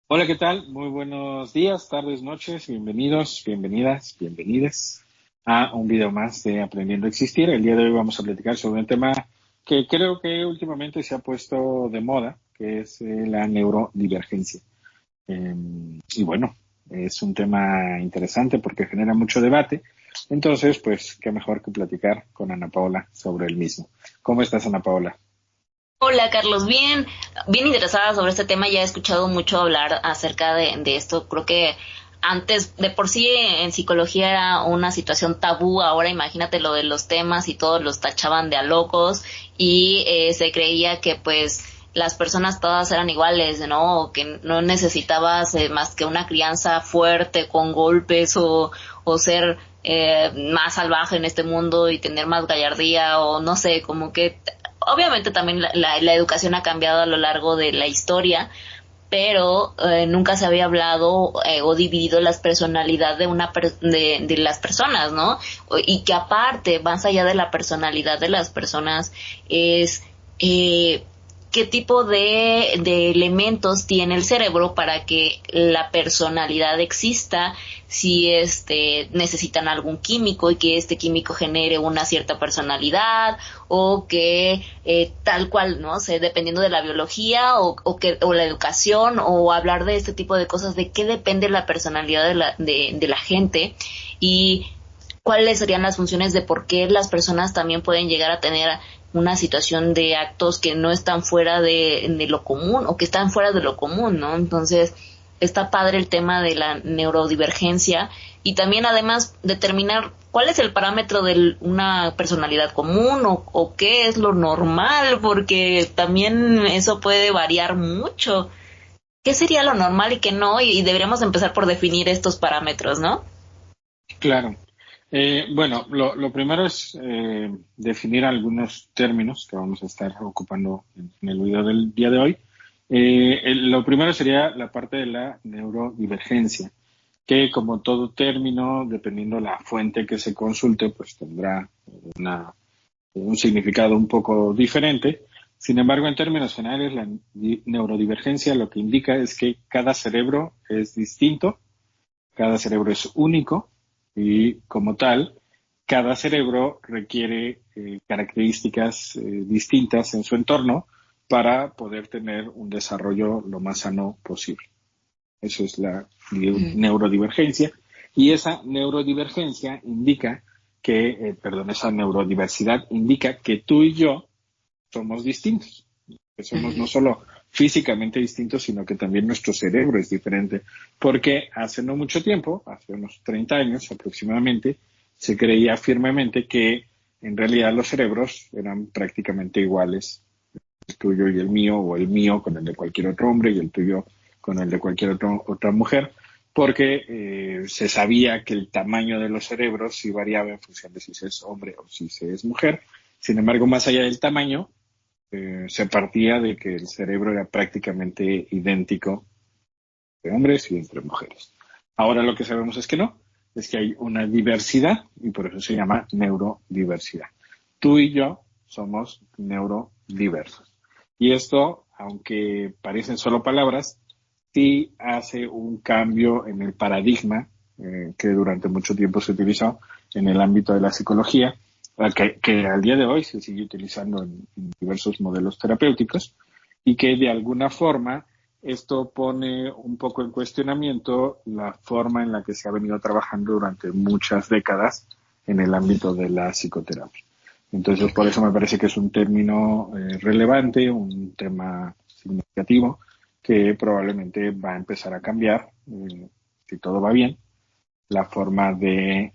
Hola, ¿qué tal? Muy buenos días, tardes, noches, bienvenidos, bienvenidas, bienvenides a un video más de Aprendiendo a Existir. El día de hoy vamos a platicar sobre un tema que creo que últimamente se ha puesto de moda, que es la neurodivergencia. Y bueno, es un tema interesante porque genera mucho debate. Entonces, pues, qué mejor que platicar con Ana Paola sobre el mismo. ¿Cómo estás, Ana Paola? Hola Carlos, bien interesada sobre este tema. Ya he escuchado mucho hablar acerca de esto. Creo que antes de por sí en psicología era una situación tabú. Ahora imagínate lo de los temas y todos los tachaban de a locos y se creía que pues las personas todas eran iguales, ¿no? O que no necesitabas más que una crianza fuerte con golpes o ser más salvaje en este mundo y tener más gallardía o no sé, como que obviamente también la educación ha cambiado a lo largo de la historia, pero nunca se había hablado o dividido las personalidades de las personas, ¿no? Y que aparte, más allá de la personalidad de las personas, es qué tipo de elementos tiene el cerebro para que la personalidad exista, si necesitan algún químico y que este químico genere una cierta personalidad, o que tal cual, no sé, dependiendo de la biología o la educación, o hablar de este tipo de cosas, de qué depende la personalidad de la gente y cuáles serían las funciones de por qué las personas también pueden llegar a tener una situación de actos que no están fuera de lo común o que están fuera de lo común, ¿no? Entonces, está padre el tema de la neurodivergencia y también además determinar cuál es el parámetro de una personalidad común o qué es lo normal, porque también eso puede variar mucho. ¿Qué sería lo normal y qué no? Y deberíamos empezar por definir estos parámetros, ¿no? Claro. Bueno, lo primero es definir algunos términos que vamos a estar ocupando en el video del día de hoy. Lo primero sería la parte de la neurodivergencia, que como todo término, dependiendo la fuente que se consulte, pues tendrá un significado un poco diferente. Sin embargo, en términos generales, la neurodivergencia lo que indica es que cada cerebro es distinto, cada cerebro es único y como tal, cada cerebro requiere características distintas en su entorno para poder tener un desarrollo lo más sano posible. Eso es la neurodivergencia. Y esa neurodivergencia indica esa neurodiversidad indica que tú y yo somos distintos, que somos no solo físicamente distintos, sino que también nuestro cerebro es diferente, porque hace no mucho tiempo, hace unos 30 años aproximadamente, se creía firmemente que en realidad los cerebros eran prácticamente iguales, el tuyo y el mío, o el mío con el de cualquier otro hombre y el tuyo con el de cualquier otra mujer, porque se sabía que el tamaño de los cerebros sí variaba en función de si se es hombre o si se es mujer. Sin embargo, más allá del tamaño, se partía de que el cerebro era prácticamente idéntico entre hombres y entre mujeres. Ahora lo que sabemos es que no, es que hay una diversidad y por eso se llama neurodiversidad. Tú y yo somos neurodiversos. Y esto, aunque parecen solo palabras, sí hace un cambio en el paradigma que durante mucho tiempo se utilizó en el ámbito de la psicología, que al día de hoy se sigue utilizando en diversos modelos terapéuticos y que de alguna forma esto pone un poco en cuestionamiento la forma en la que se ha venido trabajando durante muchas décadas en el ámbito de la psicoterapia. Entonces, por eso me parece que es un término relevante, un tema significativo que probablemente va a empezar a cambiar, si todo va bien, la forma de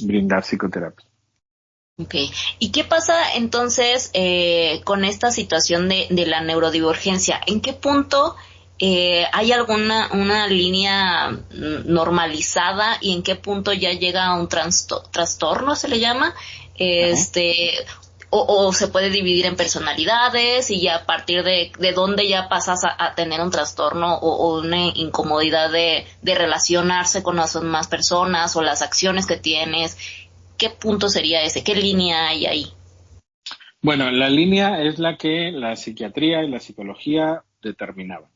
brindar psicoterapia. Okay. ¿Y qué pasa entonces con esta situación de la neurodivergencia? ¿En qué punto hay alguna una línea normalizada y en qué punto ya llega a un trastorno, se le llama? Ajá. Este, o se puede dividir en personalidades y ya a partir de dónde ya pasas a tener un trastorno o una incomodidad de relacionarse con las demás personas o las acciones que tienes. ¿Qué punto sería ese? ¿Qué línea hay ahí? Bueno, la línea es la que la psiquiatría y la psicología determinaban.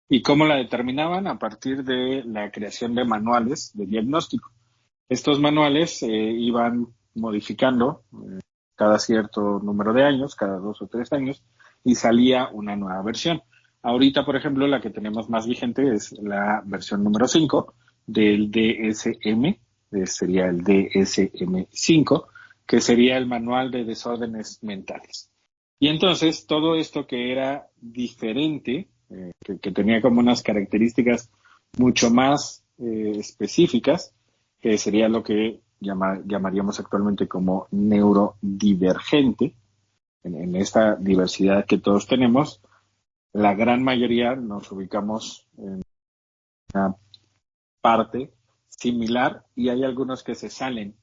¿Y cómo la determinaban? A partir de la creación de manuales de diagnóstico. Estos manuales iban modificando cada cierto número de años, cada 2 o 3 años, y salía una nueva versión. Ahorita, por ejemplo, la que tenemos más vigente es la versión número 5 del DSM, sería el DSM-5, que sería el Manual de Desórdenes Mentales. Y entonces, todo esto que era diferente, que tenía como unas características mucho más específicas, que sería lo que llamaríamos actualmente como neurodivergente, en esta diversidad que todos tenemos, la gran mayoría nos ubicamos en una parte similar y hay algunos que se salen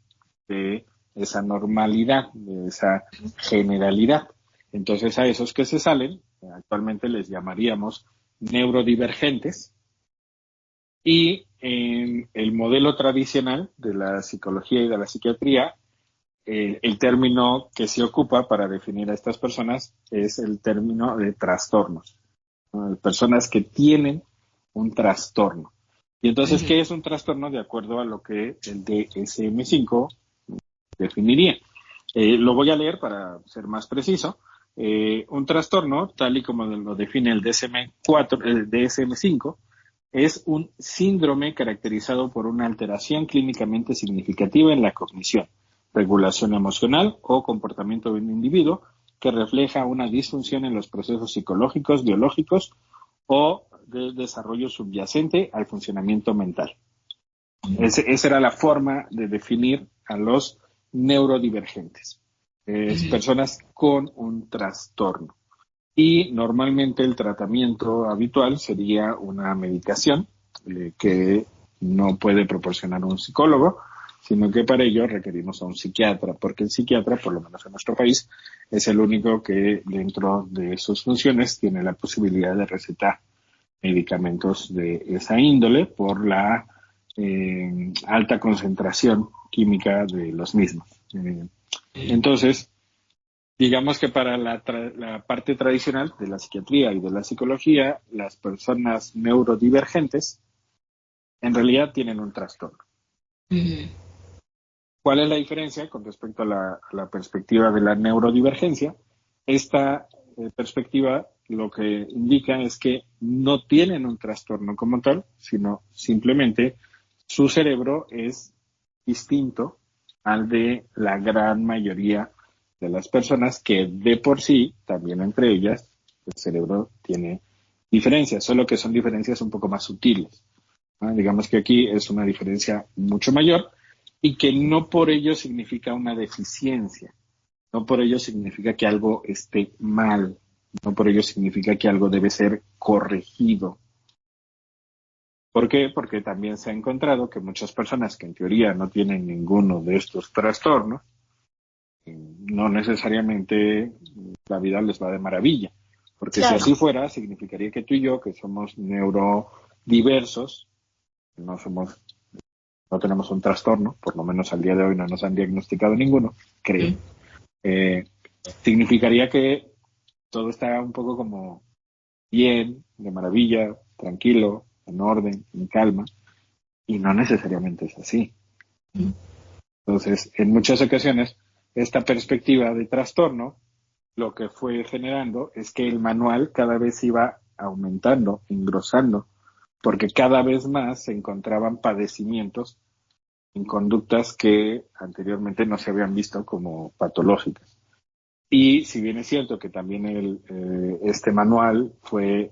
de esa normalidad, de esa generalidad. Entonces a esos que se salen, actualmente les llamaríamos neurodivergentes, y en el modelo tradicional de la psicología y de la psiquiatría, el término que se ocupa para definir a estas personas es el término de trastornos, ¿no? Personas que tienen un trastorno. Y entonces, ¿qué es un trastorno? De acuerdo a lo que el DSM-5 definiría. Lo voy a leer para ser más preciso. Un trastorno, tal y como lo define el DSM-5, es un síndrome caracterizado por una alteración clínicamente significativa en la cognición, regulación emocional o comportamiento de un individuo que refleja una disfunción en los procesos psicológicos, biológicos o de desarrollo subyacente al funcionamiento mental. Esa era la forma de definir a los neurodivergentes, personas con un trastorno. Y normalmente el tratamiento habitual sería una medicación que no puede proporcionar un psicólogo, sino que para ello requerimos a un psiquiatra, porque el psiquiatra, por lo menos en nuestro país, es el único que dentro de sus funciones tiene la posibilidad de recetar medicamentos de esa índole por la alta concentración química de los mismos. Entonces, digamos que para la parte tradicional de la psiquiatría y de la psicología, las personas neurodivergentes en realidad tienen un trastorno. ¿Cuál es la diferencia con respecto a la perspectiva de la neurodivergencia? Esta perspectiva lo que indica es que no tienen un trastorno como tal, sino simplemente su cerebro es distinto al de la gran mayoría de las personas, que de por sí, también entre ellas, el cerebro tiene diferencias, solo que son diferencias un poco más sutiles, ¿no? Digamos que aquí es una diferencia mucho mayor y que no por ello significa una deficiencia, no por ello significa que algo esté mal, no por ello significa que algo debe ser corregido. ¿Por qué? Porque también se ha encontrado que muchas personas que en teoría no tienen ninguno de estos trastornos, no necesariamente la vida les va de maravilla. Porque claro, si así fuera, significaría que tú y yo, que somos neurodiversos, no tenemos un trastorno, por lo menos al día de hoy no nos han diagnosticado ninguno, creo. Significaría que todo está un poco como bien, de maravilla, tranquilo, en orden, en calma, y no necesariamente es así. Entonces, en muchas ocasiones, esta perspectiva de trastorno lo que fue generando es que el manual cada vez iba aumentando, engrosando, porque cada vez más se encontraban padecimientos en conductas que anteriormente no se habían visto como patológicas. Y si bien es cierto que también este manual fue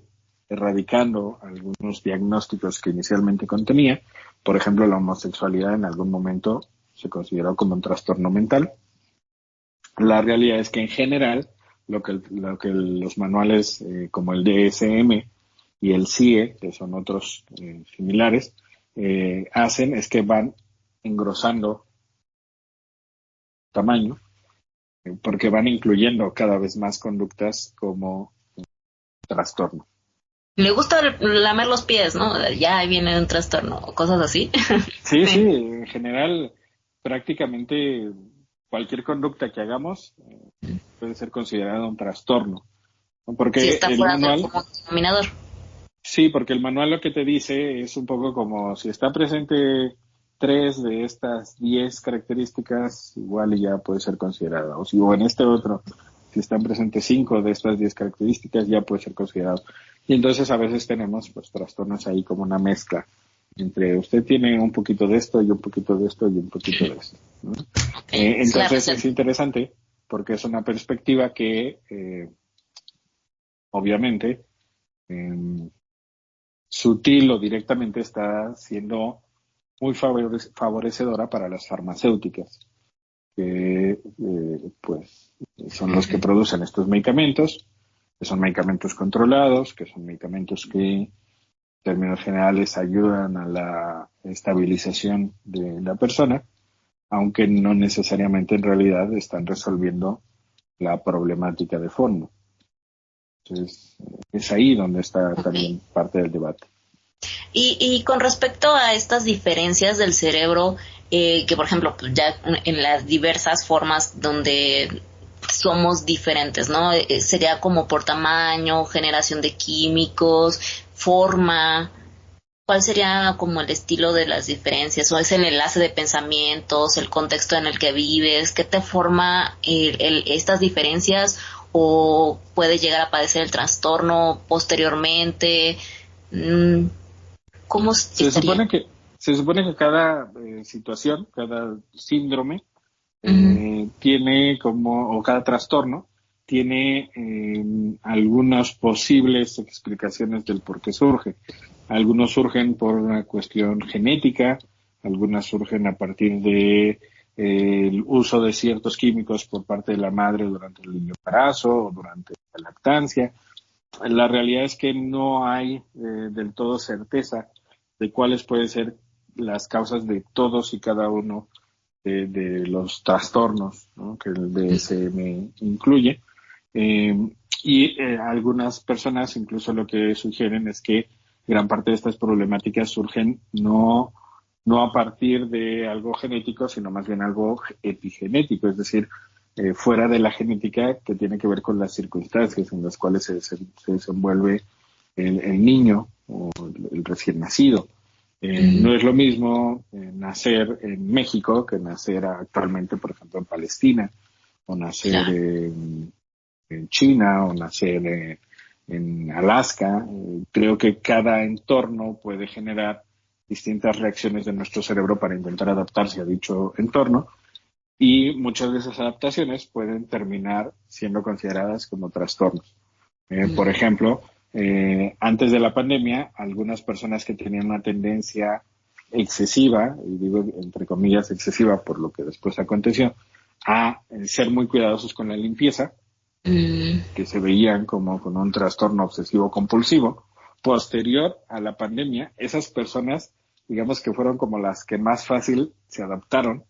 erradicando algunos diagnósticos que inicialmente contenía, por ejemplo, la homosexualidad en algún momento se consideró como un trastorno mental. La realidad es que en general lo que los manuales como el DSM y el CIE, que son otros similares, hacen es que van engrosando tamaño, porque van incluyendo cada vez más conductas como trastorno. Le gusta lamer los pies, ¿no? Ya ahí viene un trastorno, o cosas así. Sí, en general, prácticamente cualquier conducta que hagamos puede ser considerado un trastorno, ¿no? Si Porque está el fuera del manual, común denominador. sí, porque el manual lo que te dice es un poco como si está presente 3 de estas 10 características, igual y ya puede ser considerado. O en este otro, si están presentes 5 de estas 10 características, ya puede ser considerado. Y entonces a veces tenemos pues trastornos ahí como una mezcla entre usted tiene un poquito de esto y un poquito de esto y un poquito de esto, ¿no? Entonces es interesante porque es una perspectiva que obviamente sutil o directamente está siendo muy favorecedora para las farmacéuticas, que pues son los que producen estos medicamentos, que son medicamentos controlados, que son medicamentos que en términos generales ayudan a la estabilización de la persona, aunque no necesariamente en realidad están resolviendo la problemática de fondo. Entonces, es ahí donde está también parte del debate. Y con respecto a estas diferencias del cerebro, que por ejemplo, pues ya en las diversas formas donde somos diferentes, ¿no? Sería como por tamaño, generación de químicos, forma. ¿Cuál sería como el estilo de las diferencias? ¿O es el enlace de pensamientos, el contexto en el que vives? ¿Qué te forma estas diferencias? ¿O puede llegar a padecer el trastorno posteriormente? ¿Cómo estaría? Se supone que cada situación, cada síndrome, tiene o cada trastorno, tiene algunas posibles explicaciones del por qué surge. Algunos surgen por una cuestión genética, algunas surgen a partir de el uso de ciertos químicos por parte de la madre durante el embarazo o durante la lactancia. La realidad es que no hay del todo certeza de cuáles pueden ser las causas de todos y cada uno de los trastornos, ¿no?, que el DSM incluye. Algunas personas incluso lo que sugieren es que gran parte de estas problemáticas surgen no a partir de algo genético, sino más bien algo epigenético, es decir, fuera de la genética, que tiene que ver con las circunstancias en las cuales se desenvuelve el niño o el recién nacido. No es lo mismo nacer en México que nacer actualmente, por ejemplo, en Palestina, o nacer en China, o nacer en Alaska. Creo que cada entorno puede generar distintas reacciones de nuestro cerebro para intentar adaptarse a dicho entorno, y muchas de esas adaptaciones pueden terminar siendo consideradas como trastornos. Por ejemplo, antes de la pandemia, algunas personas que tenían una tendencia excesiva, y digo entre comillas excesiva por lo que después aconteció, a ser muy cuidadosos con la limpieza, que se veían como con un trastorno obsesivo compulsivo. Posterior a la pandemia, esas personas, digamos que fueron como las que más fácil se adaptaron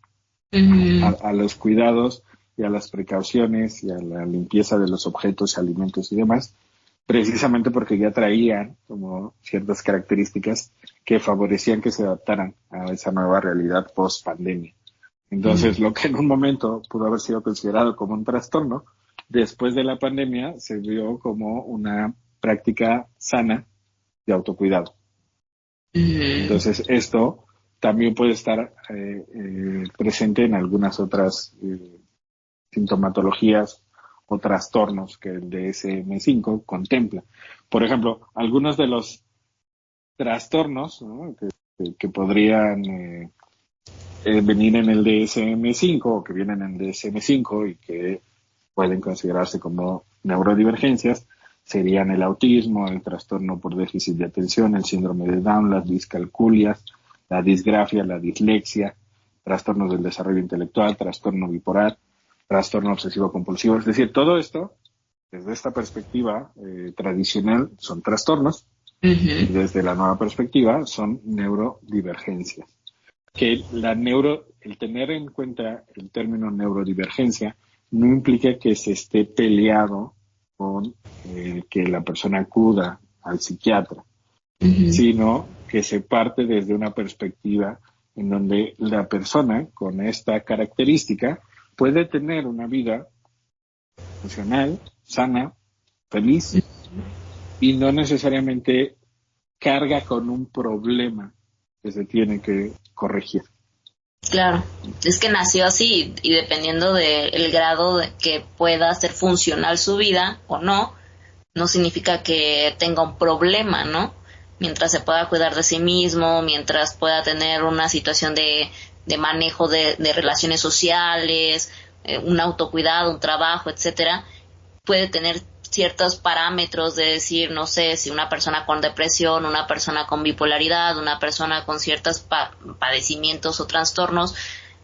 a los cuidados y a las precauciones y a la limpieza de los objetos, alimentos y demás, precisamente porque ya traían como ciertas características que favorecían que se adaptaran a esa nueva realidad post pandemia. Entonces, lo que en un momento pudo haber sido considerado como un trastorno, después de la pandemia se vio como una práctica sana de autocuidado. Entonces, esto también puede estar presente en algunas otras sintomatologías o trastornos que el DSM-5 contempla. Por ejemplo, algunos de los trastornos, ¿no?, que podrían venir en el DSM-5 o que vienen en el DSM-5 y que pueden considerarse como neurodivergencias serían el autismo, el trastorno por déficit de atención, el síndrome de Down, las discalculias, la disgrafia, la dislexia, trastornos del desarrollo intelectual, trastorno bipolar, trastorno obsesivo compulsivo. Es decir, todo esto, desde esta perspectiva tradicional, son trastornos, y desde la nueva perspectiva son neurodivergencias. Que el tener en cuenta el término neurodivergencia no implica que se esté peleado con que la persona acuda al psiquiatra, sino que se parte desde una perspectiva en donde la persona con esta característica puede tener una vida funcional, sana, feliz, y no necesariamente carga con un problema que se tiene que corregir. Claro, es que nació así y dependiendo del grado de que pueda ser funcional su vida o no, no significa que tenga un problema, ¿no? Mientras se pueda cuidar de sí mismo, mientras pueda tener una situación de manejo de relaciones sociales, un autocuidado, un trabajo, etcétera, puede tener ciertos parámetros de decir, no sé, si una persona con depresión, una persona con bipolaridad, una persona con ciertos padecimientos o trastornos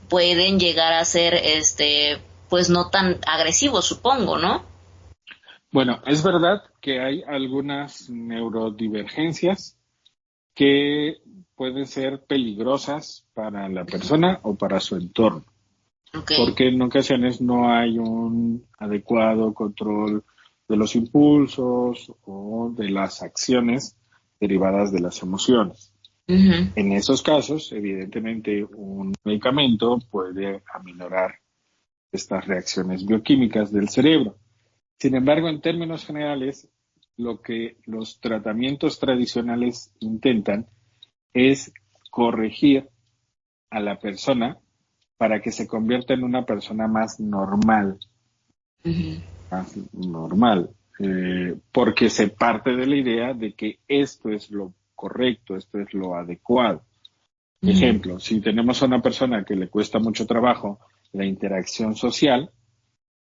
pueden llegar a ser, pues no tan agresivos, supongo, ¿no? Bueno, es verdad que hay algunas neurodivergencias que pueden ser peligrosas para la persona o para su entorno, porque en ocasiones no hay un adecuado control de los impulsos o de las acciones derivadas de las emociones. Uh-huh. En esos casos, evidentemente, un medicamento puede aminorar estas reacciones bioquímicas del cerebro. Sin embargo, en términos generales, lo que los tratamientos tradicionales intentan es corregir a la persona para que se convierta en una persona más normal. Uh-huh. Más normal. Porque se parte de la idea de que esto es lo correcto, esto es lo adecuado. Uh-huh. Ejemplo, si tenemos a una persona que le cuesta mucho trabajo la interacción social,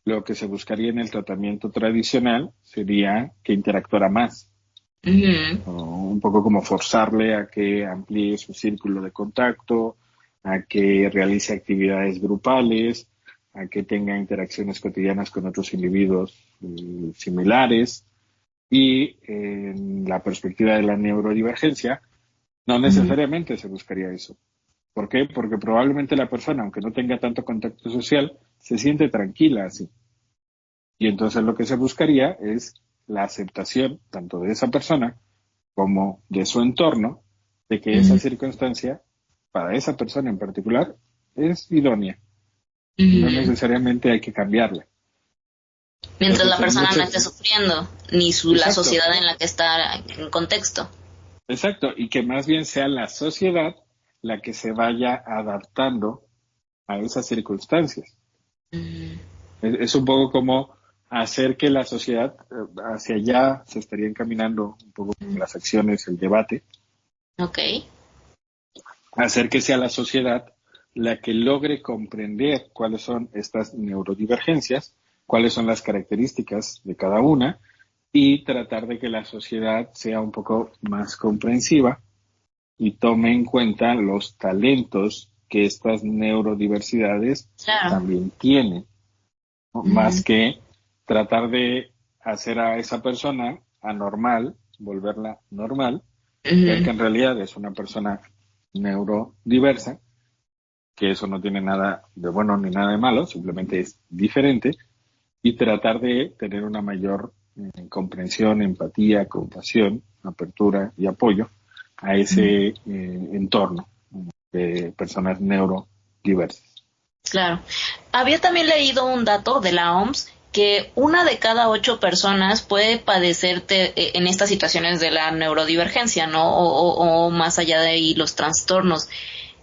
lo que se buscaría en el tratamiento tradicional sería que interactuara más. Uh-huh. Un poco como forzarle a que amplíe su círculo de contacto, a que realice actividades grupales, a que tenga interacciones cotidianas con otros individuos similares. Y en la perspectiva de la neurodivergencia, no necesariamente se buscaría eso. ¿Por qué? Porque probablemente la persona, aunque no tenga tanto contacto social, se siente tranquila así. Y entonces lo que se buscaría es la aceptación tanto de esa persona como de su entorno, de que esa circunstancia, para esa persona en particular, es idónea. No necesariamente hay que cambiarla. Mientras la persona no esté sufriendo, ni la sociedad en la que está en contexto. Exacto, y que más bien sea la sociedad la que se vaya adaptando a esas circunstancias. Es un poco como hacer que la sociedad, hacia allá se estaría encaminando un poco con las acciones, el debate. Ok. Hacer que sea la sociedad la que logre comprender cuáles son estas neurodivergencias, cuáles son las características de cada una, y tratar de que la sociedad sea un poco más comprensiva y tome en cuenta los talentos que estas neurodiversidades también tienen, ¿no? Más que tratar de hacer a esa persona anormal, volverla normal, ver que en realidad es una persona neurodiversa, que eso no tiene nada de bueno ni nada de malo, simplemente es diferente, y tratar de tener una mayor comprensión, empatía, compasión, apertura y apoyo a ese entorno de personas neurodiversas. Claro. Había también leído un dato de la OMS que 1 de cada 8 personas puede padecer en estas situaciones de la neurodivergencia, ¿no? O más allá de ahí los trastornos.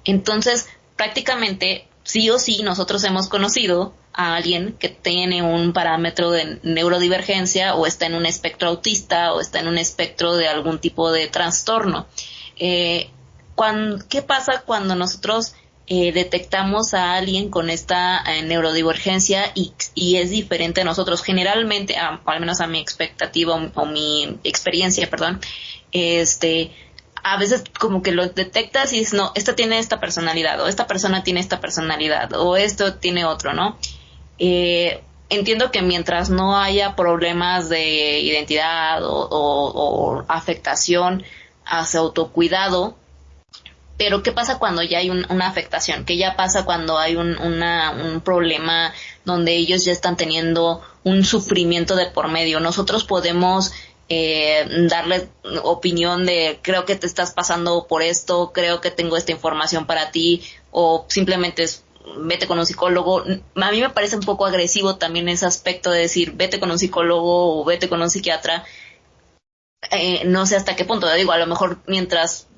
Entonces, prácticamente, sí o sí, nosotros hemos conocido a alguien que tiene un parámetro de neurodivergencia o está en un espectro autista o está en un espectro de algún tipo de trastorno. ¿Qué pasa cuando nosotros detectamos a alguien con esta neurodivergencia y es diferente a nosotros? Generalmente, al menos a mi expectativa o mi experiencia, perdón, a veces como que lo detectas y dices, no, esta tiene esta personalidad, o esta persona tiene esta personalidad, o esto tiene otro, ¿no? Entiendo que mientras no haya problemas de identidad o afectación hacia autocuidado, pero ¿qué pasa cuando ya hay una afectación? ¿Qué ya pasa cuando hay un problema donde ellos ya están teniendo un sufrimiento de por medio? Nosotros podemos darle opinión de creo que te estás pasando por esto, creo que tengo esta información para ti, o simplemente es vete con un psicólogo. A mí me parece un poco agresivo también ese aspecto de decir, vete con un psicólogo o vete con un psiquiatra. No sé hasta qué punto, digo, a lo mejor mientras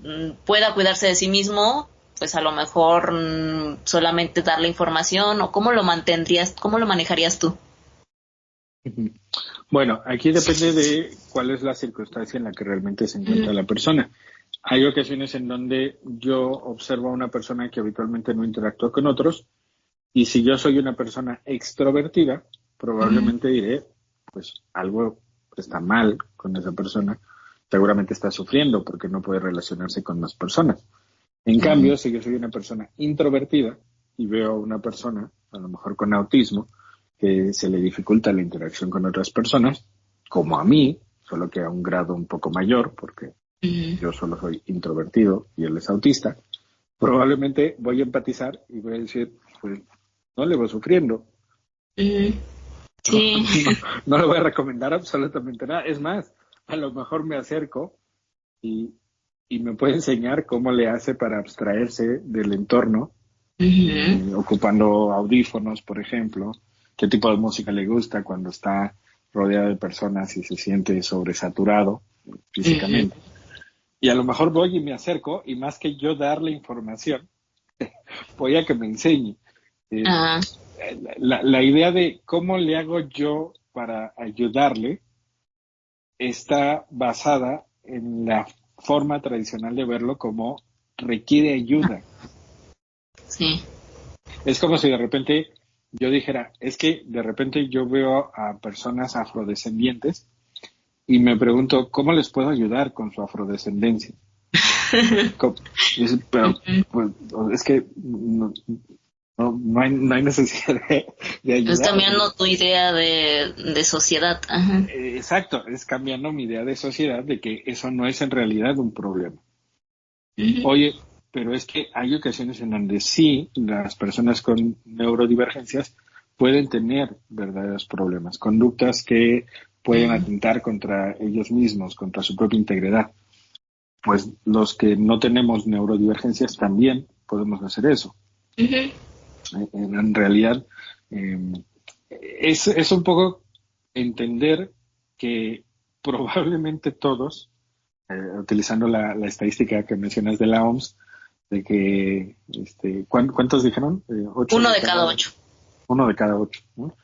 pueda cuidarse de sí mismo, pues a lo mejor solamente darle información, o cómo lo mantendrías, cómo lo manejarías tú. Ujú. Bueno, aquí depende de cuál es la circunstancia en la que realmente se encuentra la persona. Hay ocasiones en donde yo observo a una persona que habitualmente no interactúa con otros, y si yo soy una persona extrovertida, probablemente diré, pues algo está mal con esa persona, seguramente está sufriendo porque no puede relacionarse con más personas. En cambio, si yo soy una persona introvertida y veo a una persona, a lo mejor con autismo, que se le dificulta la interacción con otras personas, como a mí, solo que a un grado un poco mayor, porque yo solo soy introvertido y él es autista, probablemente voy a empatizar y voy a decir, pues no le voy sufriendo. Sí. No le voy a recomendar absolutamente nada. Es más, a lo mejor me acerco y, y me puede enseñar cómo le hace para abstraerse del entorno, ocupando audífonos, por ejemplo, qué tipo de música le gusta cuando está rodeado de personas y se siente sobresaturado físicamente. Y a lo mejor voy y me acerco, y más que yo darle información, voy a que me enseñe. La idea de cómo le hago yo para ayudarle está basada en la forma tradicional de verlo como requiere ayuda. Sí. Es como si de repente yo dijera, es que de repente yo veo a personas afrodescendientes y me pregunto, ¿cómo les puedo ayudar con su afrodescendencia? Pero pues, es que no hay necesidad de ayudar. Es cambiando tu idea de sociedad. Ajá. Exacto, es cambiando mi idea de sociedad de que eso no es en realidad un problema. Oye, pero es que hay ocasiones en donde sí, las personas con neurodivergencias pueden tener verdaderos problemas, conductas que pueden atentar contra ellos mismos, contra su propia integridad. Pues los que no tenemos neurodivergencias también podemos hacer eso. En realidad, es un poco entender que probablemente todos, utilizando la estadística que mencionas de la OMS, de que, ¿cuántos dijeron? 1 de cada 8. 1 de cada 8, ¿no?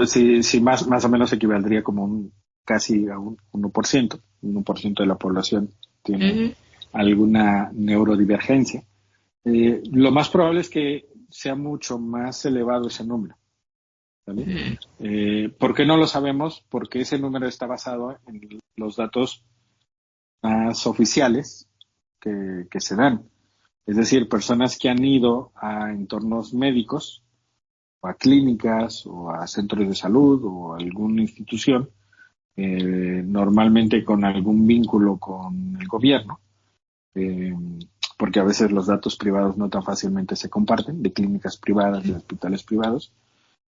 Si más o menos equivaldría como casi a un 1%, 1% de la población tiene alguna neurodivergencia. Lo más probable es que sea mucho más elevado ese número. ¿Vale? ¿Por qué no lo sabemos? Porque ese número está basado en los datos más oficiales que se dan. Es decir, personas que han ido a entornos médicos, o a clínicas, o a centros de salud, o a alguna institución, normalmente con algún vínculo con el gobierno, porque a veces los datos privados no tan fácilmente se comparten, de clínicas privadas, de hospitales privados.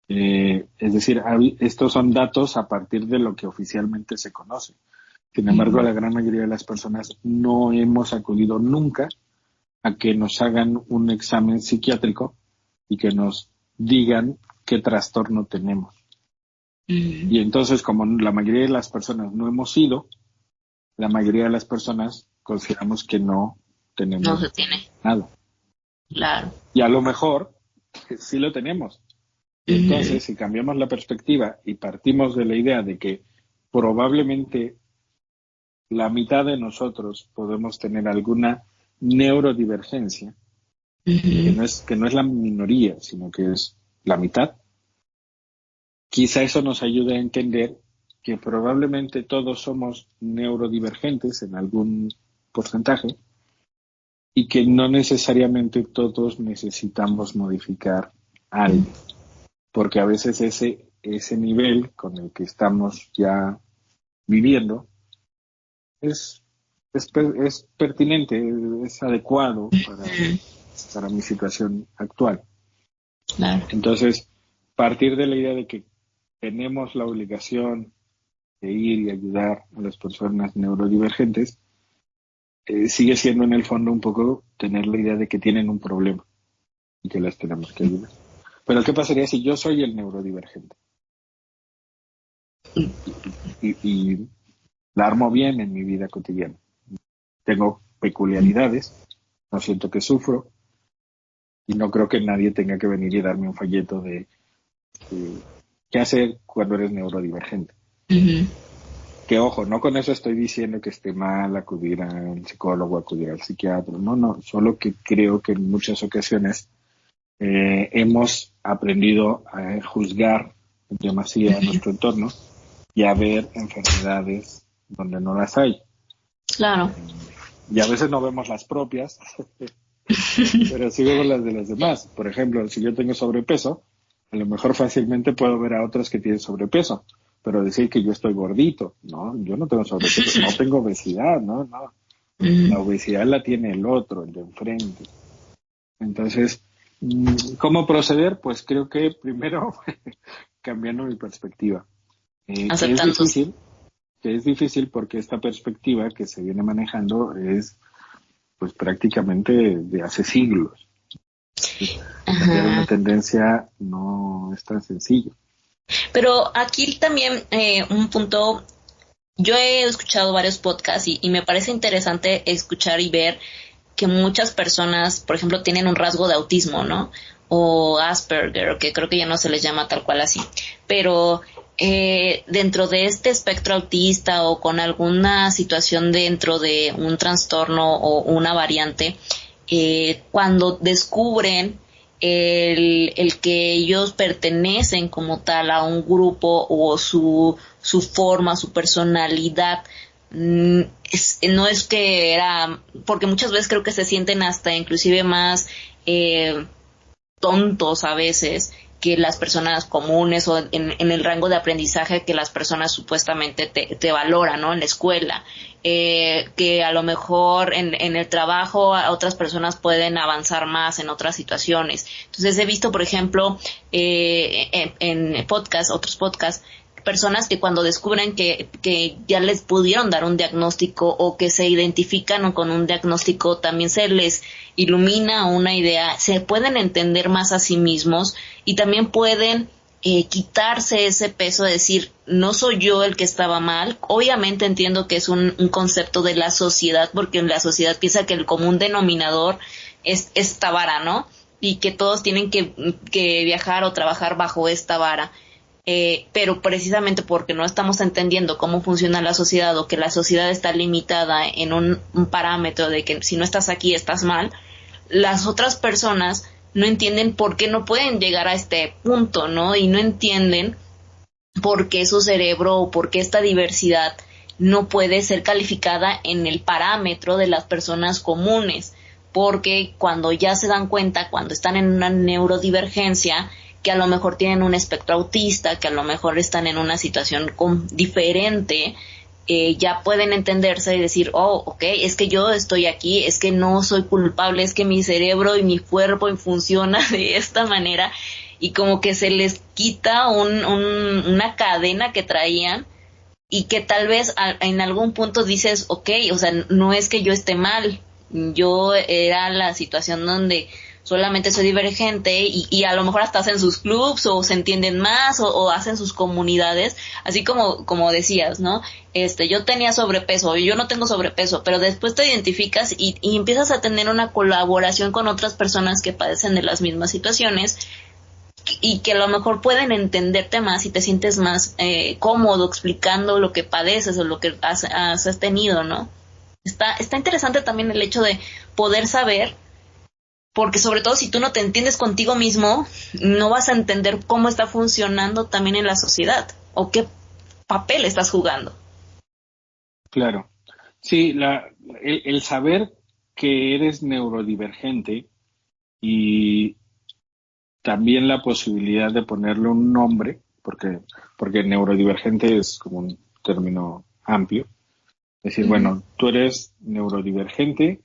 Es decir, estos son datos a partir de lo que oficialmente se conoce. Sin embargo, la gran mayoría de las personas no hemos acudido nunca a que nos hagan un examen psiquiátrico y que nos digan qué trastorno tenemos. Y entonces, como la mayoría de las personas no hemos ido, la mayoría de las personas consideramos que no tenemos no se tiene nada. Claro. Y a lo mejor sí lo tenemos. Entonces, si cambiamos la perspectiva y partimos de la idea de que probablemente la mitad de nosotros podemos tener alguna neurodivergencia, que no es la minoría, sino que es la mitad, quizá eso nos ayude a entender que probablemente todos somos neurodivergentes en algún porcentaje y que no necesariamente todos necesitamos modificar algo, porque a veces ese nivel con el que estamos ya viviendo es pertinente, es adecuado para mi situación actual. Claro. Entonces, partir de la idea de que tenemos la obligación de ir y ayudar a las personas neurodivergentes sigue siendo en el fondo un poco tener la idea de que tienen un problema y que las tenemos que ayudar. Pero ¿qué pasaría si yo soy el neurodivergente? Y la armo bien en mi vida cotidiana. Tengo peculiaridades, no siento que sufro, y no creo que nadie tenga que venir y darme un folleto de qué hacer cuando eres neurodivergente. Uh-huh. Que ojo, no con eso estoy diciendo que esté mal acudir al psicólogo, acudir al psiquiatra, no, solo que creo que en muchas ocasiones hemos aprendido a juzgar en demasía nuestro entorno y a ver enfermedades donde no las hay. Claro. Y a veces no vemos las propias, pero sí vemos las de los demás. Por ejemplo, si yo tengo sobrepeso, a lo mejor fácilmente puedo ver a otros que tienen sobrepeso, pero decir que yo estoy gordito, no, yo no tengo sobrepeso, no tengo obesidad, no. La obesidad la tiene el otro, el de enfrente. Entonces, ¿cómo proceder? Pues creo que primero cambiando mi perspectiva. Que es difícil porque esta perspectiva que se viene manejando es pues prácticamente de hace siglos. Cambiar una tendencia no es tan sencillo. Pero aquí también un punto, yo he escuchado varios podcasts y me parece interesante escuchar y ver que muchas personas, por ejemplo, tienen un rasgo de autismo, ¿no? O Asperger, que creo que ya no se les llama tal cual así. Pero dentro de este espectro autista o con alguna situación dentro de un trastorno o una variante, cuando descubren el que ellos pertenecen como tal a un grupo o su forma, su personalidad, no es que era, porque muchas veces creo que se sienten hasta inclusive más tontos a veces que las personas comunes o en el rango de aprendizaje que las personas supuestamente te valoran, ¿no? En la escuela, que a lo mejor en el trabajo otras personas pueden avanzar más en otras situaciones. Entonces he visto, por ejemplo, en otros podcasts, personas que cuando descubren que ya les pudieron dar un diagnóstico o que se identifican con un diagnóstico, también se les ilumina una idea, se pueden entender más a sí mismos y también pueden quitarse ese peso de decir, no soy yo el que estaba mal. Obviamente entiendo que es un concepto de la sociedad, porque en la sociedad piensa que el común denominador es esta vara, ¿no? Y que todos tienen que viajar o trabajar bajo esta vara. Pero precisamente porque no estamos entendiendo cómo funciona la sociedad o que la sociedad está limitada en un parámetro de que si no estás aquí estás mal, las otras personas no entienden por qué no pueden llegar a este punto, ¿no? Y no entienden por qué su cerebro o por qué esta diversidad no puede ser calificada en el parámetro de las personas comunes, porque cuando ya se dan cuenta, cuando están en una neurodivergencia, que a lo mejor tienen un espectro autista, que a lo mejor están en una situación diferente, ya pueden entenderse y decir, oh, ok, es que yo estoy aquí, es que no soy culpable, es que mi cerebro y mi cuerpo funciona de esta manera, y como que se les quita una cadena que traían y que tal vez en algún punto dices, ok, o sea, no es que yo esté mal, yo era la situación donde solamente soy divergente y a lo mejor hasta hacen sus clubs o se entienden más o hacen sus comunidades, así como decías, ¿no? Yo tenía sobrepeso, yo no tengo sobrepeso, pero después te identificas y empiezas a tener una colaboración con otras personas que padecen de las mismas situaciones y que a lo mejor pueden entenderte más y te sientes más cómodo explicando lo que padeces o lo que has tenido, ¿no? Está interesante también el hecho de poder saber, porque sobre todo si tú no te entiendes contigo mismo, no vas a entender cómo está funcionando también en la sociedad o qué papel estás jugando. Claro. Sí, el saber que eres neurodivergente y también la posibilidad de ponerle un nombre, porque neurodivergente es como un término amplio. Es decir, bueno, tú eres neurodivergente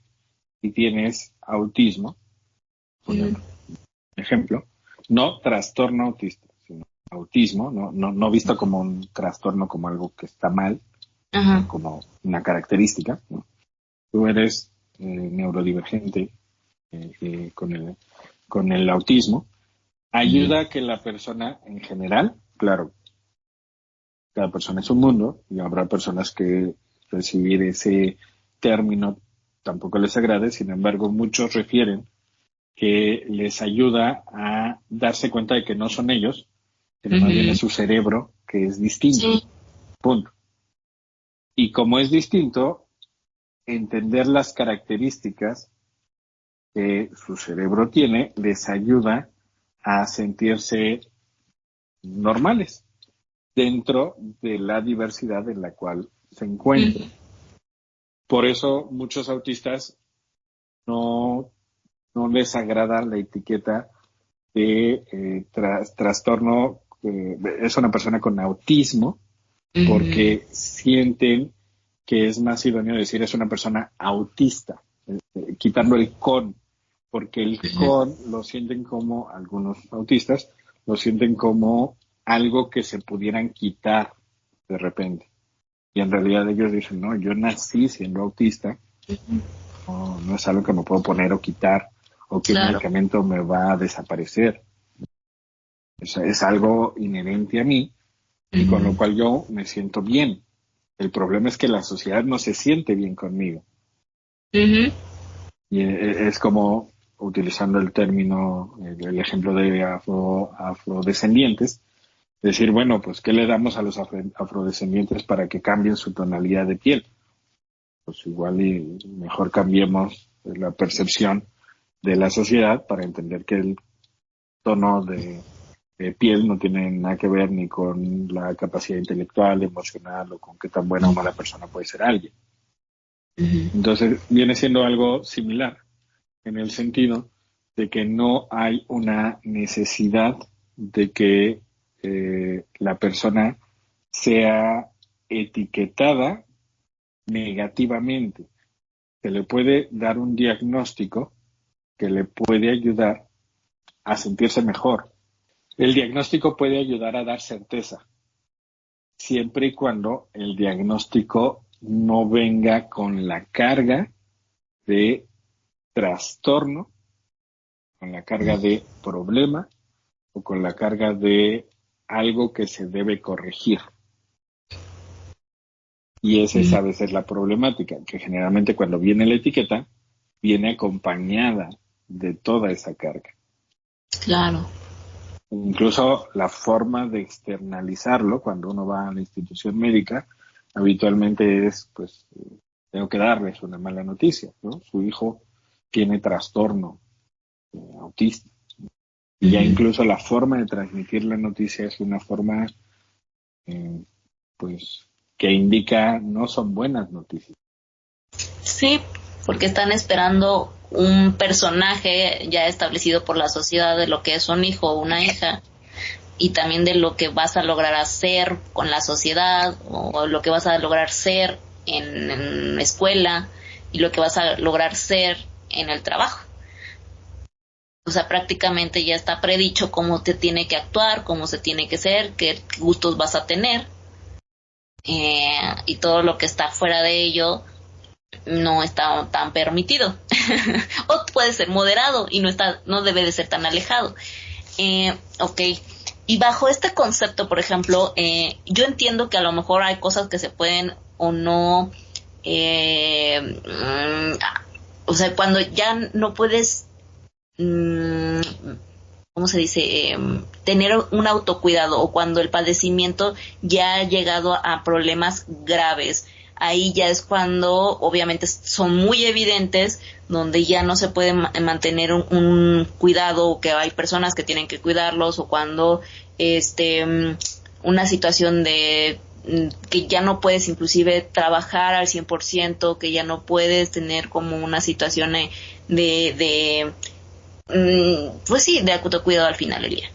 y tienes autismo, por ejemplo, no trastorno autista, sino autismo, no visto como un trastorno, como algo que está mal, como una característica, ¿no? tú eres neurodivergente con el autismo, ayuda a que la persona en general, claro, cada persona es un mundo y habrá personas que recibir ese término tampoco les agrade, sin embargo, muchos refieren que les ayuda a darse cuenta de que no son ellos, sino más bien es su cerebro que es distinto. Sí. Punto. Y como es distinto, entender las características que su cerebro tiene les ayuda a sentirse normales dentro de la diversidad en la cual se encuentran. Por eso muchos autistas no les agrada la etiqueta de trastorno, es una persona con autismo, porque sienten que es más idóneo decir es una persona autista, quitando el con, porque el con lo sienten como, algunos autistas, lo sienten como algo que se pudieran quitar de repente. Y en realidad ellos dicen, no, yo nací siendo autista, no es algo que me puedo poner o quitar, o que el medicamento me va a desaparecer. Es algo inherente a mí, y con lo cual yo me siento bien. El problema es que la sociedad no se siente bien conmigo. Y es como, utilizando el término, el ejemplo de afrodescendientes, decir, bueno, pues, ¿qué le damos a los afrodescendientes para que cambien su tonalidad de piel? Pues igual y mejor cambiemos la percepción de la sociedad para entender que el tono de piel no tiene nada que ver ni con la capacidad intelectual, emocional o con qué tan buena o mala persona puede ser alguien. Entonces viene siendo algo similar en el sentido de que no hay una necesidad de que la persona sea etiquetada negativamente. Se le puede dar un diagnóstico que le puede ayudar a sentirse mejor. El diagnóstico puede ayudar a dar certeza, siempre y cuando el diagnóstico no venga con la carga de trastorno, con la carga de problema o con la carga de algo que se debe corregir. Y esa es a veces la problemática, que generalmente cuando viene la etiqueta, viene acompañada de toda esa carga. Claro. Incluso la forma de externalizarlo cuando uno va a la institución médica habitualmente es, pues, tengo que darles una mala noticia, ¿no? Su hijo tiene trastorno autista. Y ya incluso la forma de transmitir la noticia es una forma, pues, que indica no son buenas noticias. Sí, porque están esperando un personaje ya establecido por la sociedad de lo que es un hijo o una hija, y también de lo que vas a lograr hacer con la sociedad, o lo que vas a lograr ser en la escuela, y lo que vas a lograr ser en el trabajo. O sea, prácticamente ya está predicho cómo te tiene que actuar, cómo se tiene que ser, qué gustos vas a tener, y todo lo que está fuera de ello no está tan permitido. O puede ser moderado y no debe de ser tan alejado. Ok. Y bajo este concepto, por ejemplo, yo entiendo que a lo mejor hay cosas que se pueden o no, o sea, cuando ya no puedes, ¿cómo se dice? Tener un autocuidado, o cuando el padecimiento ya ha llegado a problemas graves. Ahí ya es cuando obviamente son muy evidentes, donde ya no se puede mantener un cuidado, o que hay personas que tienen que cuidarlos, o cuando una situación de que ya no puedes inclusive trabajar al 100%, que ya no puedes tener como una situación pues sí, de autocuidado al final del día.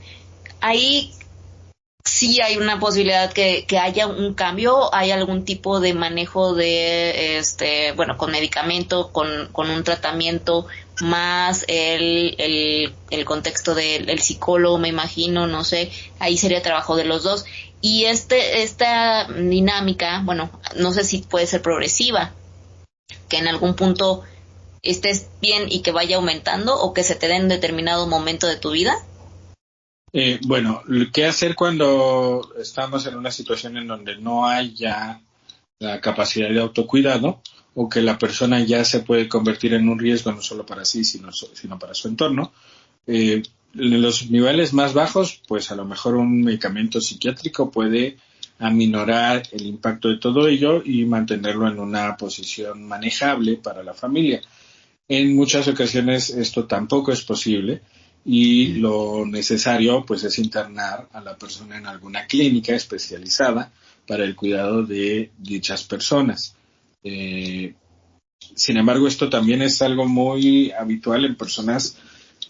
Ahí sí hay una posibilidad que haya un cambio, hay algún tipo de manejo de, con medicamento, con un tratamiento, más el contexto del psicólogo, me imagino, no sé, ahí sería trabajo de los dos. Y esta dinámica, bueno, no sé si puede ser progresiva, que en algún punto estés bien y que vaya aumentando o que se te dé en determinado momento de tu vida? Bueno, ¿qué hacer cuando estamos en una situación en donde no hay ya la capacidad de autocuidado o que la persona ya se puede convertir en un riesgo no solo para sí, sino para su entorno? En los niveles más bajos, pues a lo mejor un medicamento psiquiátrico puede aminorar el impacto de todo ello y mantenerlo en una posición manejable para la familia. En muchas ocasiones esto tampoco es posible y lo necesario pues es internar a la persona en alguna clínica especializada para el cuidado de dichas personas. Sin embargo, esto también es algo muy habitual en personas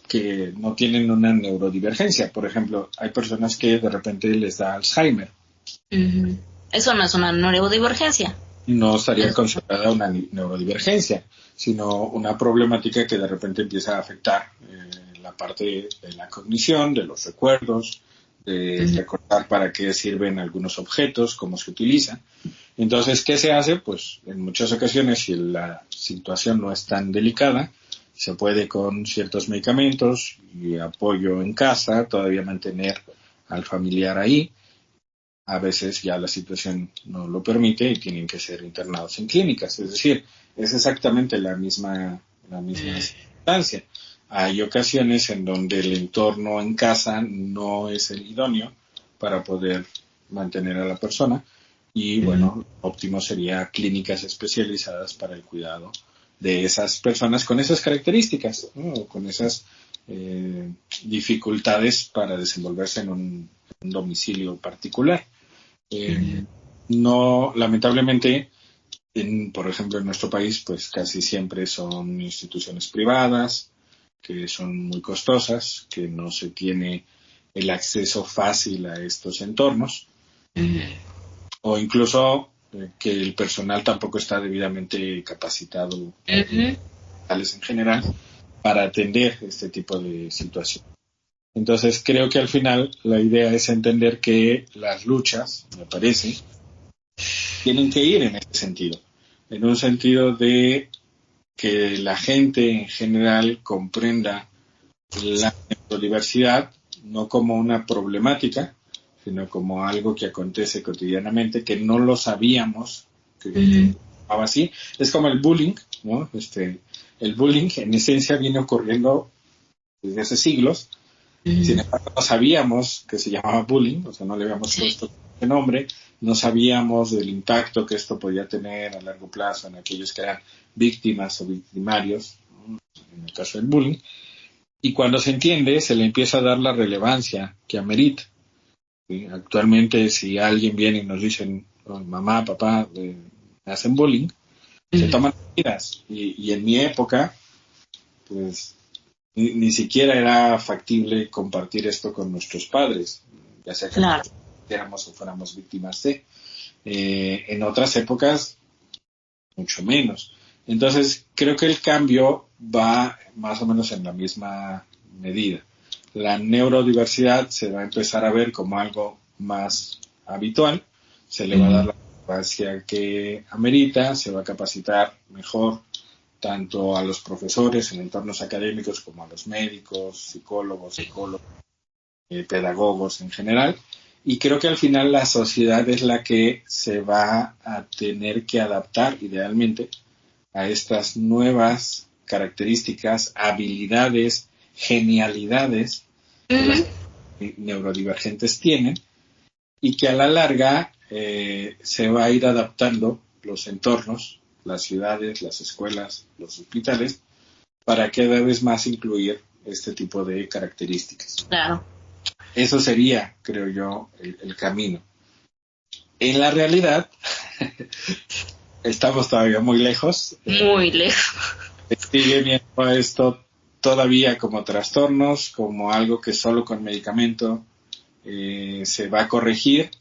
que no tienen una neurodivergencia. Por ejemplo, hay personas que de repente les da Alzheimer. Uh-huh. Eso no es una neurodivergencia. No estaría considerada una neurodivergencia, sino una problemática que de repente empieza a afectar la parte de la cognición, de los recuerdos, de recordar para qué sirven algunos objetos, cómo se utilizan. Entonces, ¿qué se hace? Pues en muchas ocasiones, si la situación no es tan delicada, se puede con ciertos medicamentos y apoyo en casa todavía mantener al familiar ahí. A veces ya la situación no lo permite y tienen que ser internados en clínicas. Es decir, es exactamente la misma circunstancia. Hay ocasiones en donde el entorno en casa no es el idóneo para poder mantener a la persona y, bueno, óptimo sería clínicas especializadas para el cuidado de esas personas con esas características, ¿no? O con esas dificultades para desenvolverse en un domicilio particular. No, lamentablemente, por ejemplo, en nuestro país, pues casi siempre son instituciones privadas, que son muy costosas, que no se tiene el acceso fácil a estos entornos, o incluso que el personal tampoco está debidamente capacitado, tales en general, para atender este tipo de situaciones. Entonces creo que al final la idea es entender que las luchas, me parece, tienen que ir en ese sentido, en un sentido de que la gente en general comprenda la neurodiversidad no como una problemática, sino como algo que acontece cotidianamente, que no lo sabíamos que estaba así. Es como el bullying, ¿no? El bullying en esencia viene ocurriendo desde hace siglos. Sin embargo, no sabíamos que se llamaba bullying, o sea, no le habíamos puesto el nombre, no sabíamos del impacto que esto podía tener a largo plazo en aquellos que eran víctimas o victimarios, ¿no? En el caso del bullying. Y cuando se entiende, se le empieza a dar la relevancia que amerita. ¿Sí? Actualmente, si alguien viene y nos dicen, oh, mamá, papá, me hacen bullying, se toman medidas. Y en mi época, pues ni siquiera era factible compartir esto con nuestros padres, ya sea que éramos o fuéramos víctimas de. En otras épocas, mucho menos. Entonces, creo que el cambio va más o menos en la misma medida. La neurodiversidad se va a empezar a ver como algo más habitual, se le va a dar la importancia que amerita, se va a capacitar mejor tanto a los profesores en entornos académicos como a los médicos, psicólogos, pedagogos en general. Y creo que al final la sociedad es la que se va a tener que adaptar idealmente a estas nuevas características, habilidades, genialidades que las neurodivergentes tienen y que a la larga se va a ir adaptando los entornos, las ciudades, las escuelas, los hospitales, para cada vez más incluir este tipo de características. Claro. Eso sería, creo yo, el camino. En la realidad, estamos todavía muy lejos. Muy lejos. Sigue viendo esto todavía como trastornos, como algo que solo con medicamento se va a corregir.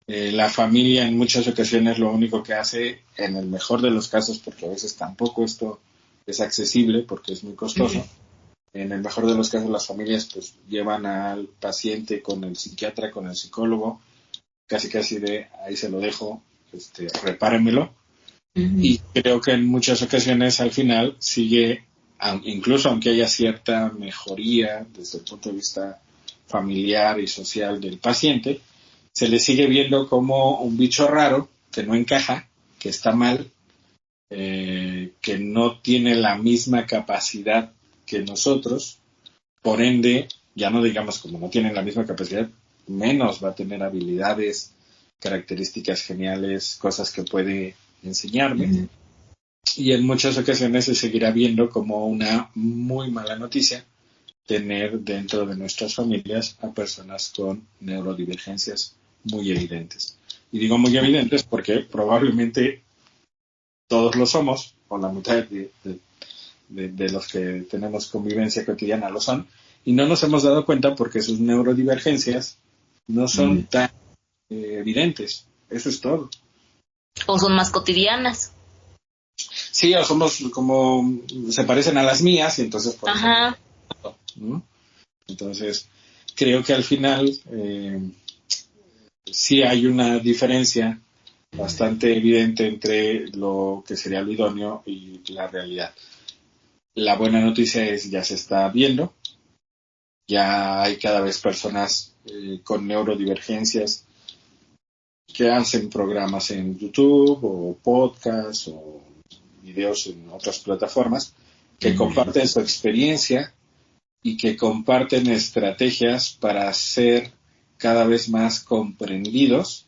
La familia en muchas ocasiones lo único que hace, en el mejor de los casos, porque a veces tampoco esto es accesible porque es muy costoso, en el mejor de los casos las familias pues llevan al paciente con el psiquiatra, con el psicólogo, casi de ahí se lo dejo, repáremelo, Y creo que en muchas ocasiones al final sigue, incluso aunque haya cierta mejoría desde el punto de vista familiar y social del paciente, se le sigue viendo como un bicho raro que no encaja, que está mal, que no tiene la misma capacidad que nosotros, por ende, ya no digamos como no tienen la misma capacidad, menos va a tener habilidades, características geniales, cosas que puede enseñarme. Y en muchas ocasiones se seguirá viendo como una muy mala noticia tener dentro de nuestras familias a personas con neurodivergencias muy evidentes. Y digo muy evidentes porque probablemente todos lo somos, o la mitad de los que tenemos convivencia cotidiana lo son, y no nos hemos dado cuenta porque sus neurodivergencias no son tan evidentes. Eso es todo. O son más cotidianas. Sí, o somos como, se parecen a las mías, y entonces... Ajá. ¿no? Entonces, creo que al final sí hay una diferencia bastante evidente entre lo que sería lo idóneo y la realidad. La buena noticia es ya se está viendo, ya hay cada vez personas con neurodivergencias que hacen programas en YouTube o podcasts o videos en otras plataformas que comparten su experiencia y que comparten estrategias para ser cada vez más comprendidos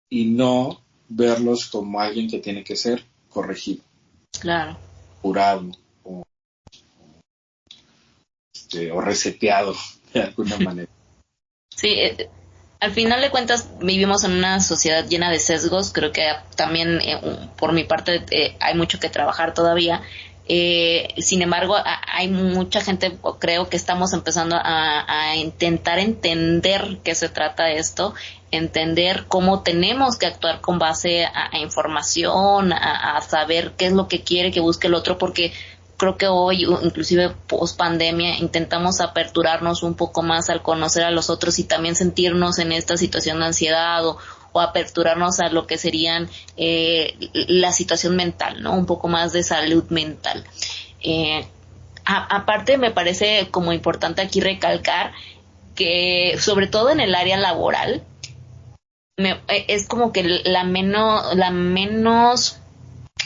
y no verlos como alguien que tiene que ser corregido, claro, curado o reseteado de alguna manera. Sí, al final de cuentas vivimos en una sociedad llena de sesgos. Creo que también por mi parte hay mucho que trabajar todavía. Sin embargo, hay mucha gente, creo que estamos empezando a intentar entender qué se trata esto, entender cómo tenemos que actuar con base a información, a saber qué es lo que quiere que busque el otro, porque creo que hoy, inclusive post pandemia, intentamos aperturarnos un poco más al conocer a los otros y también sentirnos en esta situación de ansiedad o aperturarnos a lo que serían la situación mental, ¿no? Un poco más de salud mental. Aparte, me parece como importante aquí recalcar que, sobre todo en el área laboral, es como que la menos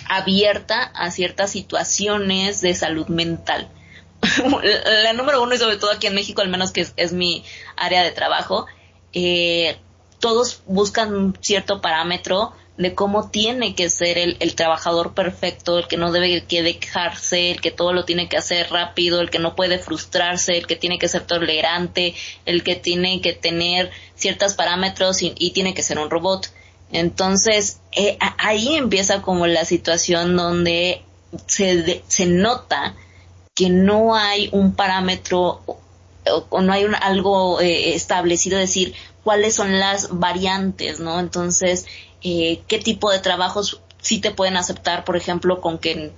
abierta a ciertas situaciones de salud mental. La número uno, y sobre todo aquí en México, al menos que es mi área de trabajo, todos buscan un cierto parámetro de cómo tiene que ser el trabajador perfecto, el que no debe que dejarse, el que todo lo tiene que hacer rápido, el que no puede frustrarse, el que tiene que ser tolerante, el que tiene que tener ciertos parámetros y tiene que ser un robot. Entonces, ahí empieza como la situación donde se nota que no hay un parámetro o no hay algo establecido, decir cuáles son las variantes, ¿no? Entonces, qué tipo de trabajos sí te pueden aceptar, por ejemplo, con que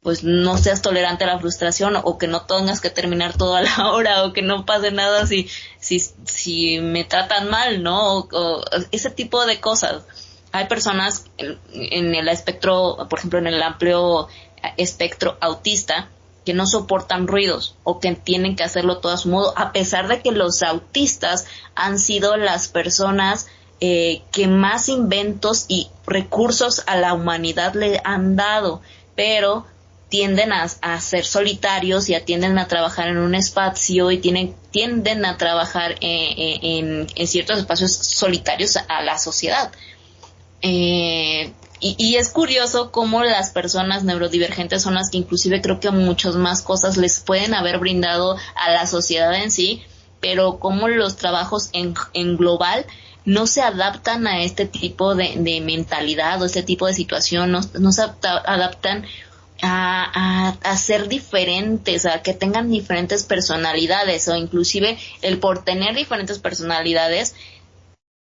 pues no seas tolerante a la frustración o que no tengas que terminar todo a la hora o que no pase nada si me tratan mal, ¿no? O ese tipo de cosas. Hay personas en el espectro, por ejemplo, en el amplio espectro autista, que no soportan ruidos o que tienen que hacerlo todo a su modo, a pesar de que los autistas han sido las personas que más inventos y recursos a la humanidad le han dado, pero tienden a ser solitarios y tienden a trabajar en un espacio y tienden a trabajar en ciertos espacios solitarios a la sociedad. Y es curioso cómo las personas neurodivergentes son las que inclusive creo que muchas más cosas les pueden haber brindado a la sociedad en sí, pero cómo los trabajos en global no se adaptan a este tipo de mentalidad o este tipo de situación, no se adaptan a ser diferentes, a que tengan diferentes personalidades, o inclusive el por tener diferentes personalidades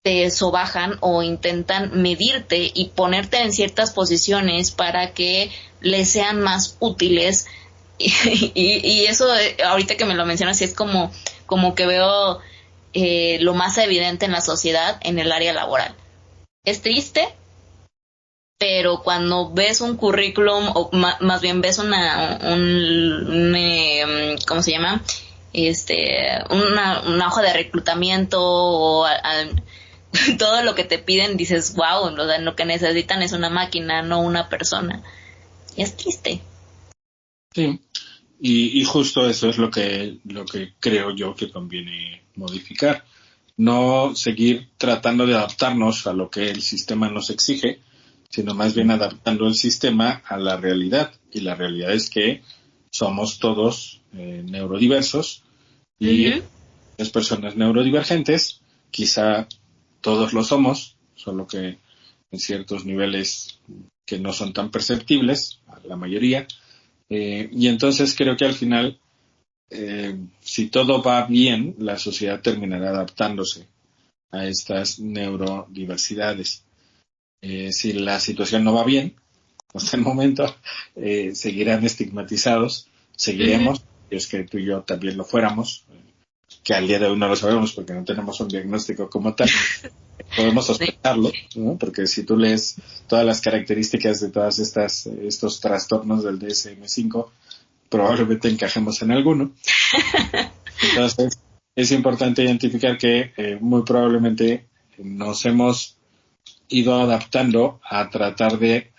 te sobajan o intentan medirte y ponerte en ciertas posiciones para que les sean más útiles y eso ahorita que me lo mencionas es como que veo lo más evidente en la sociedad en el área laboral. Es triste, pero cuando ves un currículum, o más bien ves ¿cómo se llama? Una hoja de reclutamiento o todo lo que te piden, dices, wow, lo que necesitan es una máquina, no una persona. Y es triste. Sí, y justo eso es lo que creo yo que conviene modificar. No seguir tratando de adaptarnos a lo que el sistema nos exige, sino más bien adaptando el sistema a la realidad. Y la realidad es que somos todos neurodiversos y las personas neurodivergentes, quizá todos lo somos, solo que en ciertos niveles que no son tan perceptibles, la mayoría. Y entonces creo que al final, si todo va bien, la sociedad terminará adaptándose a estas neurodiversidades. Si la situación no va bien, hasta el momento, seguirán estigmatizados, seguiremos, y es que tú y yo también lo fuéramos, que al día de hoy no lo sabemos porque no tenemos un diagnóstico como tal. Podemos sospecharlo, ¿no? Porque si tú lees todas las características de todas estos trastornos del DSM-5, probablemente encajemos en alguno. Entonces, es importante identificar que muy probablemente nos hemos ido adaptando a tratar de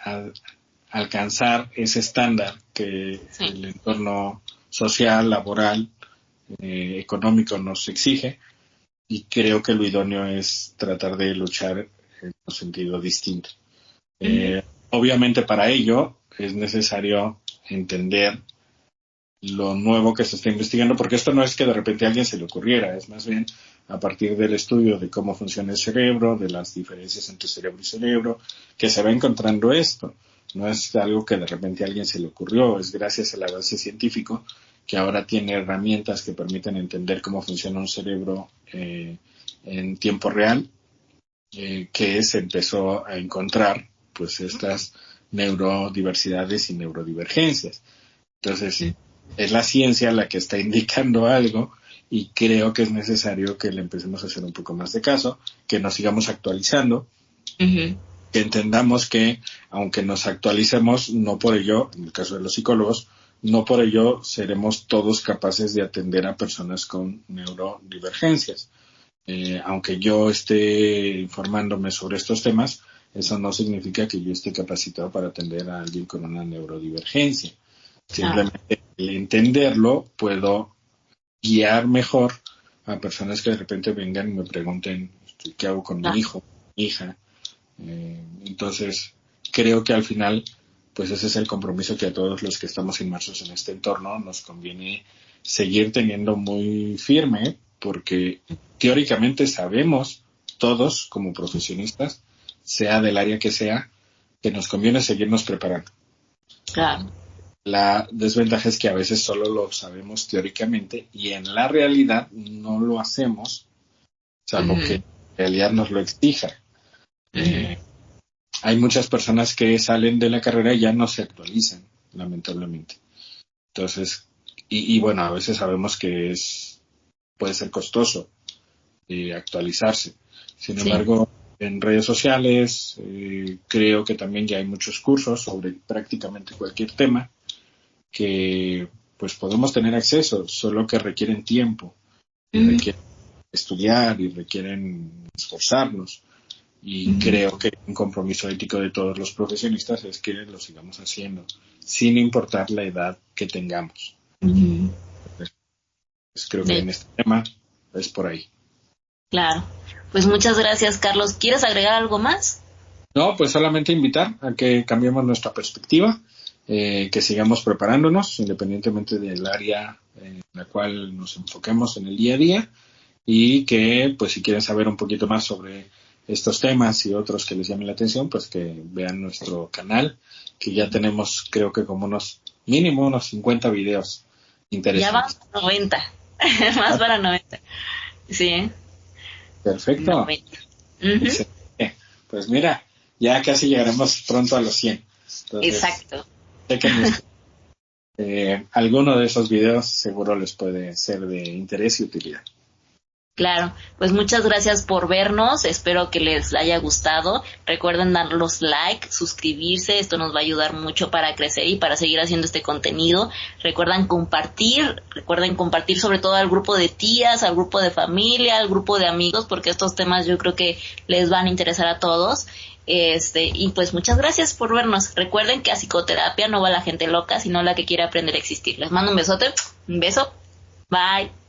alcanzar ese estándar que el entorno social, laboral, económico nos exige, y creo que lo idóneo es tratar de luchar en un sentido distinto. Obviamente para ello es necesario entender lo nuevo que se está investigando, porque esto no es que de repente a alguien se le ocurriera, es más bien a partir del estudio de cómo funciona el cerebro, de las diferencias entre cerebro y cerebro, que se va encontrando esto. No es algo que de repente a alguien se le ocurrió, es gracias al avance científico que ahora tiene herramientas que permiten entender cómo funciona un cerebro en tiempo real, que se empezó a encontrar pues estas neurodiversidades y neurodivergencias. Entonces, es la ciencia la que está indicando algo, y creo que es necesario que le empecemos a hacer un poco más de caso, que nos sigamos actualizando, que entendamos que aunque nos actualicemos, no por ello, en el caso de los psicólogos, no por ello seremos todos capaces de atender a personas con neurodivergencias. Aunque yo esté informándome sobre estos temas, eso no significa que yo esté capacitado para atender a alguien con una neurodivergencia. Simplemente al entenderlo puedo guiar mejor a personas que de repente vengan y me pregunten qué hago con mi hijo, mi hija. Entonces creo que al final pues ese es el compromiso que a todos los que estamos inmersos en este entorno nos conviene seguir teniendo muy firme, porque teóricamente sabemos todos como profesionistas, sea del área que sea, que nos conviene seguirnos preparando. Claro. La desventaja es que a veces solo lo sabemos teóricamente y en la realidad no lo hacemos, salvo que en realidad nos lo exija. Hay muchas personas que salen de la carrera y ya no se actualizan, lamentablemente. Entonces, y bueno, a veces sabemos que puede ser costoso actualizarse. Sin embargo, en redes sociales creo que también ya hay muchos cursos sobre prácticamente cualquier tema que pues podemos tener acceso, solo que requieren tiempo, requieren estudiar y requieren esforzarnos. Y creo que un compromiso ético de todos los profesionistas es que lo sigamos haciendo, sin importar la edad que tengamos. Pues creo que en este tema es por ahí. Claro. Pues muchas gracias, Carlos. ¿Quieres agregar algo más? No, pues solamente invitar a que cambiemos nuestra perspectiva, que sigamos preparándonos, independientemente del área en la cual nos enfoquemos en el día a día, y que, pues si quieren saber un poquito más sobre estos temas y otros que les llamen la atención, pues que vean nuestro canal, que ya tenemos creo que como mínimo unos 50 videos interesantes. Ya vamos a 90, más para 90. Sí. Perfecto. 90. Pues mira, ya casi llegaremos pronto a los 100. Entonces, exacto. Sé que alguno de esos videos seguro les puede ser de interés y utilidad. Claro, pues muchas gracias por vernos, espero que les haya gustado. Recuerden darlos like, suscribirse, esto nos va a ayudar mucho para crecer y para seguir haciendo este contenido. Recuerden compartir sobre todo al grupo de tías, al grupo de familia, al grupo de amigos, porque estos temas yo creo que les van a interesar a todos. Y pues muchas gracias por vernos. Recuerden que a psicoterapia no va la gente loca, sino la que quiere aprender a existir. Les mando un besote, un beso, bye.